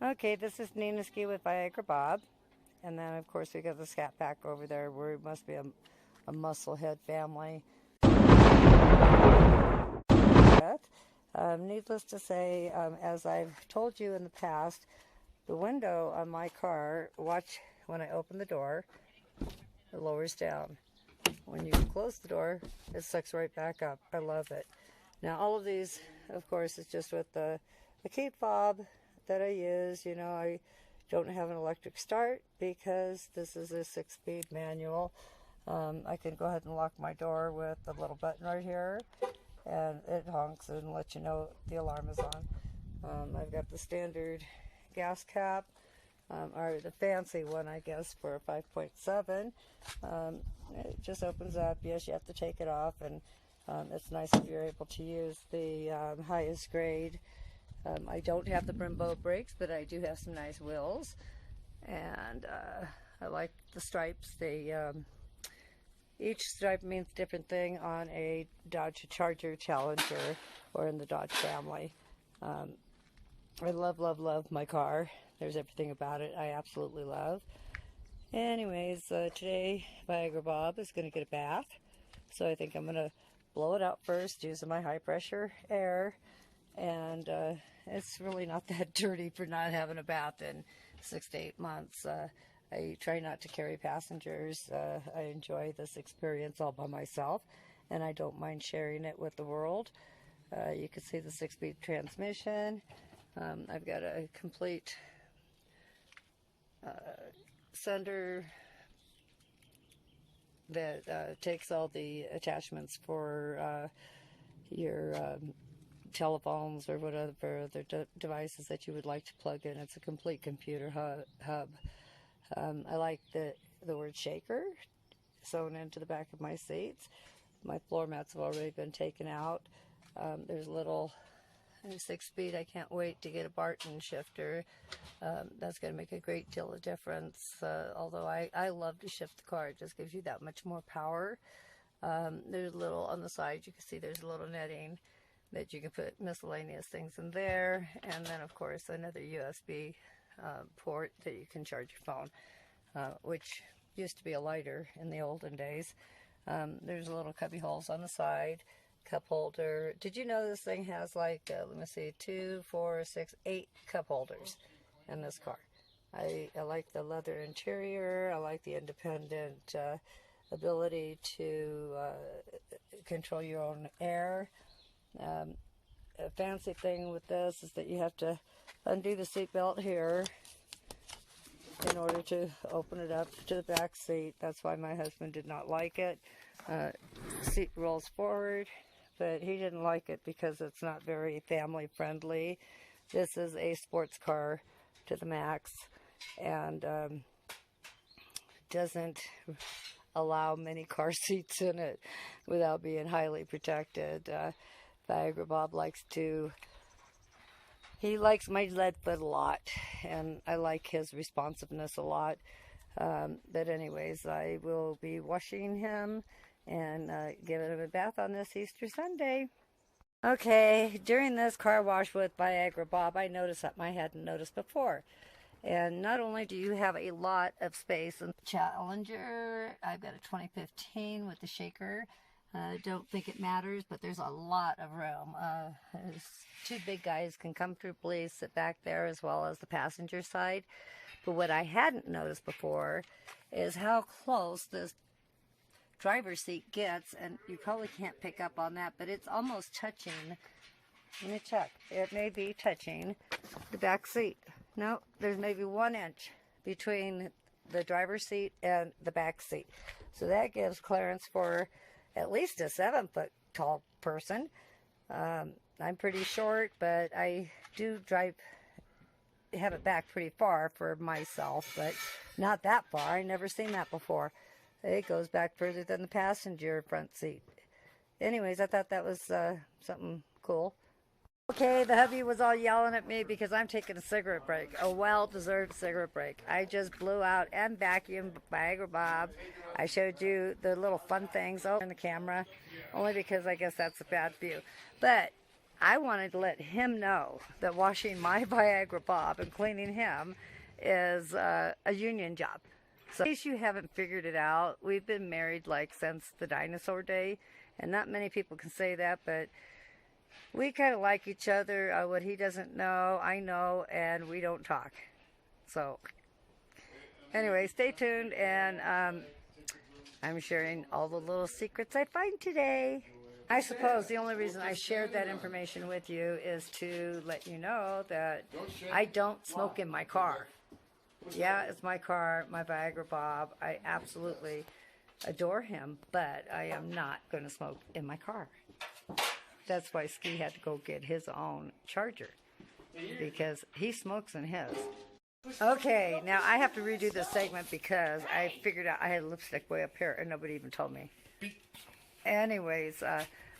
Okay, this is NinaSki with Viagra Bob. And then, of course, we got the Scat Pack over there where it must be a musclehead family. Needless to say, as I've told you in the past, the window on my car, watch when I open the door, it lowers down. When you close the door, it sucks right back up. I love it. Now, all of these, of course, is just with the key fob that I use. You know, I don't have an electric start because this is a 6-speed manual. I can go ahead and lock my door with the little button right here, and it honks and lets you know the alarm is on. I've got the standard gas cap, or the fancy one, I guess, for a 5.7. It just opens up. Yes, you have to take it off, and it's nice if you're able to use the highest grade. I don't have the Brembo brakes, but I do have some nice wheels, and I like the stripes. Each stripe means a different thing on a Dodge Charger, Challenger, or in the Dodge family. I love, love, love my car. There's everything about it I absolutely love. Anyways, today Viagra Bob is going to get a bath, so I think I'm going to blow it out first using my high pressure air, and it's really not that dirty for not having a bath in 6 to 8 months. I try not to carry passengers. I enjoy this experience all by myself, and I don't mind sharing it with the world. You can see the 6-speed transmission. I've got a complete sender that takes all the attachments for your telephones or whatever other devices that you would like to plug in. It's a complete computer hub. I like the word shaker sewn into the back of my seats. My floor mats have already been taken out. There's a little 6-speed. I can't wait to get a Barton shifter. That's going to make a great deal of difference. Although I love to shift the car. It just gives you that much more power. There's a little on the side. You can see there's a little netting that you can put miscellaneous things in there. And then, of course, another USB port that you can charge your phone, which used to be a lighter in the olden days. There's little cubby holes on the side. Cup holder. Did you know this thing has like, let me see, 2, 4, 6, 8 cup holders in this car? I like the leather interior. I like the independent ability to control your own air. A fancy thing with this is that you have to undo the seatbelt here in order to open it up to the back seat. That's why my husband did not like it. Seat rolls forward, but he didn't like it because it's not very family friendly. This is a sports car to the max, and doesn't allow many car seats in it without being highly protected. Viagra Bob he likes my lead foot a lot, and I like his responsiveness a lot. But anyways, I will be washing him and giving him a bath on this Easter Sunday. Okay, during this car wash with Viagra Bob, I noticed something I hadn't noticed before. And not only do you have a lot of space in the Challenger, I've got a 2015 with the shaker. Don't think it matters, but there's a lot of room. Two big guys can comfortably sit back there, as well as the passenger side. But what I hadn't noticed before is how close this driver's seat gets, and you probably can't pick up on that, but it's almost touching. Let me check. It may be touching the back seat. No, there's maybe 1 inch between the driver's seat and the back seat. So that gives clearance for at least a 7-foot tall person. I'm pretty short, but I do have it back pretty far for myself, but not that far. I never seen that before. It goes back further than the passenger front seat. Anyways, I thought that was something cool. Okay, the hubby was all yelling at me because I'm taking a cigarette break, a well-deserved cigarette break. I just blew out and vacuumed Viagra Bob. I showed you the little fun things in the camera, only because I guess that's a bad view. But I wanted to let him know that washing my Viagra Bob and cleaning him is a union job. So in case you haven't figured it out, we've been married like since the dinosaur day, and not many people can say that, but we kind of like each other. What he doesn't know, I know, and we don't talk. So anyway, stay tuned, and I'm sharing all the little secrets I find today. I suppose the only reason I shared that information with you is to let you know that I don't smoke in my car. Yeah, it's my car, my Viagra Bob. I absolutely adore him, but I am not going to smoke in my car. That's why Ski had to go get his own charger, because he smokes in his. Okay, now I have to redo this segment because I figured out I had lipstick way up here and nobody even told me. Anyways,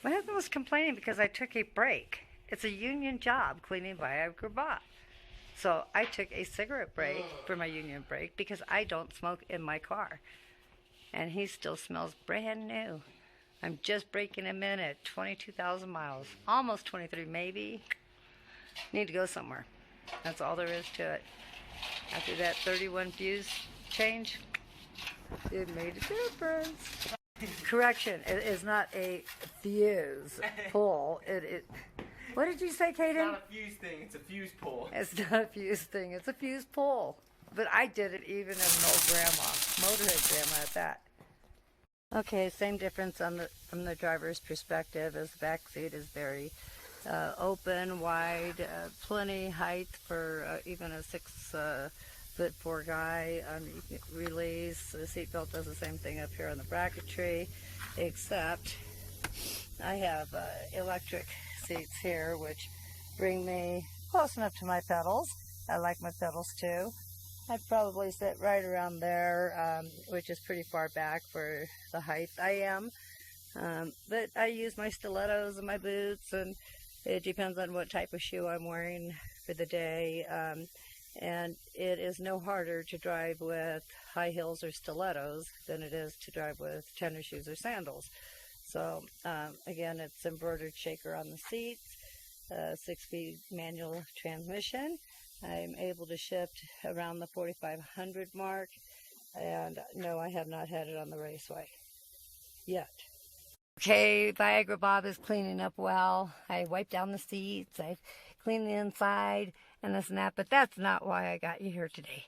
my husband was complaining because I took a break. It's a union job cleaning Viagra Bob. So I took a cigarette break for my union break because I don't smoke in my car. And he still smells brand new. I'm just breaking him in at 22,000 miles. Almost 23 maybe. Need to go somewhere. That's all there is to it. After that 31 fuse change, it made a difference. Correction, it is not a fuse pull. What did you say, Kaden? It's not a fuse thing, it's a fuse pull. It's not a fuse thing, it's a fuse pull. But I did it even in an old grandma, Motorhead Grandma at that. Okay, same difference from the driver's perspective, as the back seat is very open, wide, plenty height for even a 6'4" guy. You can release. The seatbelt does the same thing up here on the bracketry, except I have electric seats here, which bring me close enough to my pedals. I like my pedals too. I'd probably sit right around there, which is pretty far back for the height I am. But I use my stilettos and my boots, and it depends on what type of shoe I'm wearing for the day. And it is no harder to drive with high heels or stilettos than it is to drive with tennis shoes or sandals. So again, it's embroidered shaker on the seats, 6-speed manual transmission. I'm able to shift around the 4,500 mark, and no, I have not had it on the raceway yet. Okay, Viagra Bob is cleaning up well. I wiped down the seats, I cleaned the inside, and this and that, but that's not why I got you here today.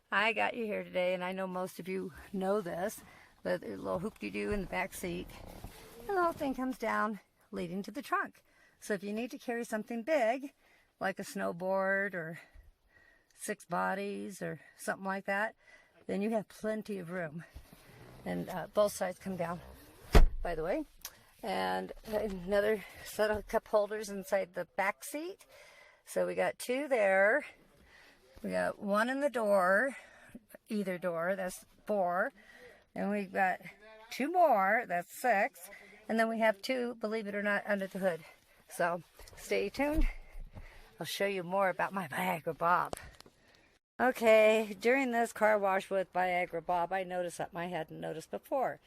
I got you here today, and I know most of you know this, but there's a little hoop-de-doo in the back seat, and the whole thing comes down, leading to the trunk. So if you need to carry something big, like a snowboard or 6 bodies or something like that, then you have plenty of room. And both sides come down, by the way. And another set of cup holders inside the back seat. So we got 2 there. We got 1 in the door, either door, that's 4. And we've got 2 more, that's 6. And then we have 2, believe it or not, under the hood. So stay tuned. I'll show you more about my Viagra Bob. Okay, during this car wash with Viagra Bob, I noticed something I hadn't noticed before.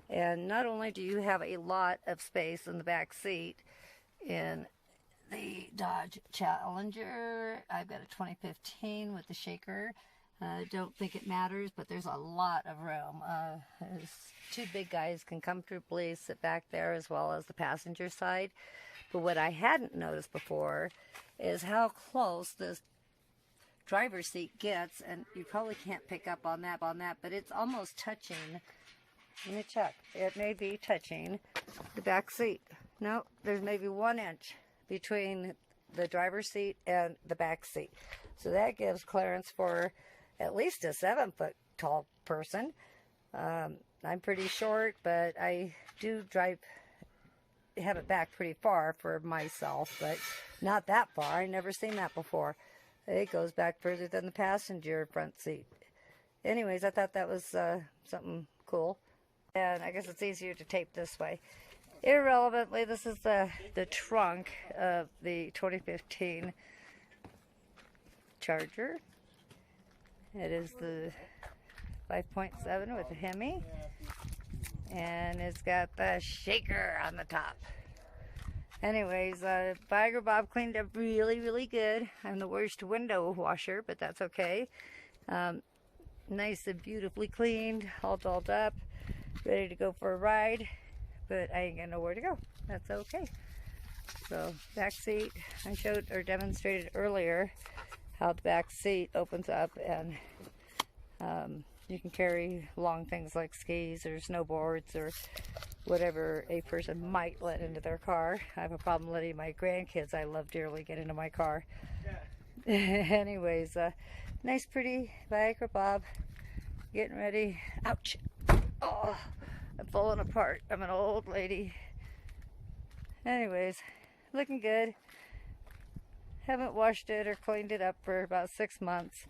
And not only do you have a lot of space in the back seat in the Dodge Challenger, I've got a 2015 with the shaker. Don't think it matters, but there's a lot of room. 2 big guys can comfortably sit back there, as well as the passenger side. But what I hadn't noticed before is how close this driver's seat gets, and you probably can't pick up on that, but it's almost touching. Let me check. It may be touching the back seat. No, there's maybe 1 inch between the driver's seat and the back seat. So that gives clearance for at least a 7-foot tall person. I'm pretty short, but I do have it back pretty far for myself, but not that far. I never seen that before. It goes back further than the passenger front seat. Anyways, I thought that was something cool. And I guess it's easier to tape this way. Irrelevantly, this is the trunk of the 2015 Charger. It is the 5.7 with the HEMI. And it's got the shaker on the top. Anyways, Viagra Bob cleaned up really, really good. I'm the worst window washer, but that's okay. Nice and beautifully cleaned, all dolled up, ready to go for a ride, but I ain't got nowhere to go. That's okay. So, back seat, I showed or demonstrated earlier how the back seat opens up and you can carry long things like skis or snowboards or whatever a person might let into their car. I have a problem letting my grandkids I love dearly get into my car. Yeah. Anyways, nice pretty Viagra Bob. Getting ready. Ouch. Oh, I'm falling apart. I'm an old lady. Anyways, looking good. Haven't washed it or cleaned it up for about 6 months.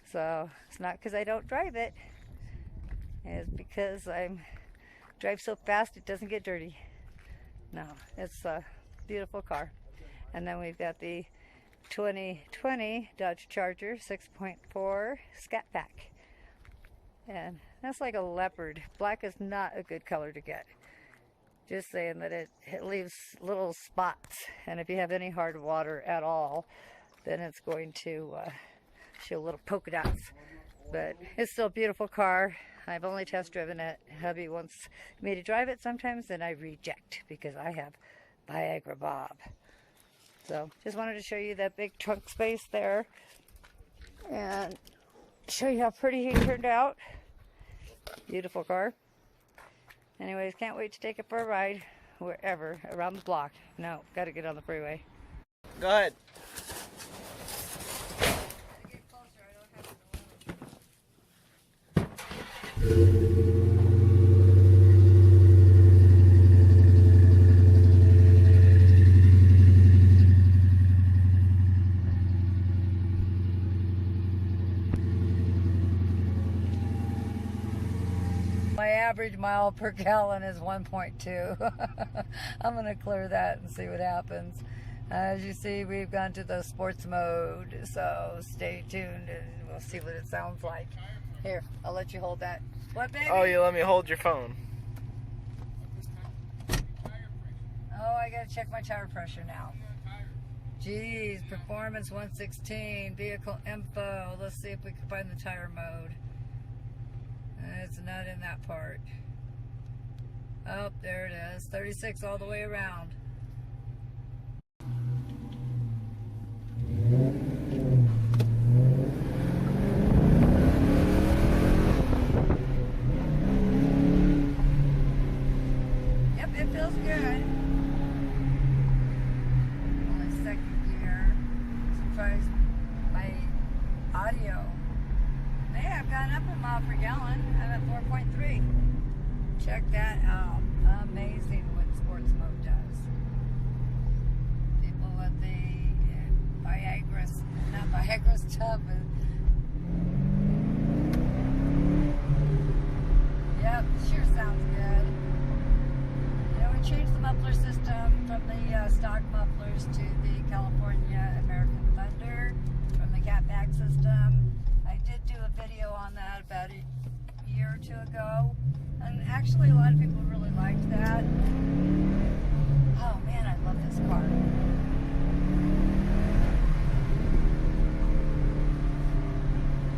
So it's not because I don't drive it. It's because I drive so fast it doesn't get dirty. No, it's a beautiful car. And then we've got the 2020 Dodge Charger 6.4 Scat Pack. And that's like a leopard. Black is not a good color to get. Just saying that it leaves little spots. And if you have any hard water at all, then it's going to show little polka dots. But it's still a beautiful car. I've only test driven it. Hubby wants me to drive it sometimes, and I reject because I have Viagra Bob. So just wanted to show you that big trunk space there and show you how pretty he turned out. Beautiful car. Anyways, can't wait to take it for a ride wherever around the block. No, got to get on the freeway. Go ahead. My average mile per gallon is 1.2. I'm going to clear that and see what happens. As you see, we've gone to the sports mode, so stay tuned and we'll see what it sounds like. Here, I'll let you hold that. What, baby? Oh, you let me hold your phone. Oh, I got to check my tire pressure now. Geez, performance 116, vehicle info. Let's see if we can find the tire mode. It's not in that part. Oh, there it is. 36 all the way around. Yep, it feels good. Only second gear. Surprised my audio. Hey, I've gone up a mile per gallon. I'm at 4.3. Check that out. Amazing what sports mode does. People with the Viagra, not Viagra stuff. Yep, sure sounds good. You know, we changed the muffler system from the stock mufflers to the California American Thunder, from the catback system. I did do a video on that about a year or two ago, and actually a lot of people really liked that. Oh man, I love this car.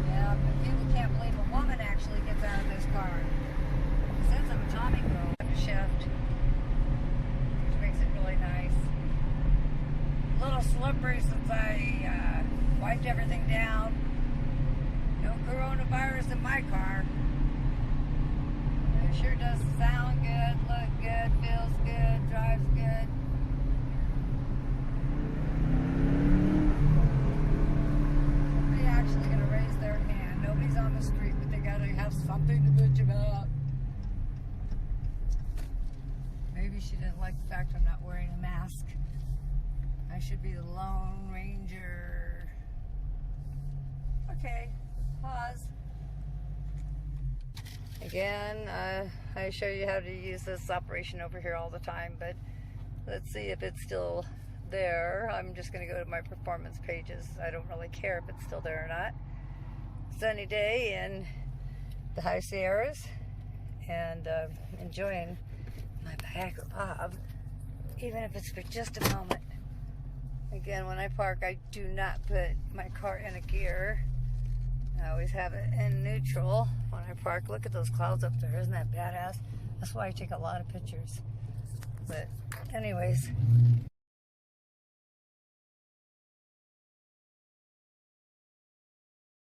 Yeah, but people can't believe a woman actually gets out of this car. It says I'm a Tommy girl. Shift, which makes it really nice. A little slippery since I wiped everything down. No coronavirus in my car. It sure does sound good, look good, feels good, drives good. Somebody actually gonna raise their hand. Nobody's on the street, but they gotta have something to bitch about. Maybe she didn't like the fact I'm not wearing a mask. I should be the Lone Ranger. Okay. Pause. Again, I show you how to use this operation over here all the time, but let's see if it's still there. I'm just going to go to my performance pages. I don't really care if it's still there or not. Sunny day in the High Sierras, and enjoying my Viagra Bob. even if it's for just a moment. Again, when I park, I do not put my car in a gear. I always have it in neutral when I park. Look at those clouds up there. Isn't that badass? That's why I take a lot of pictures. But anyways,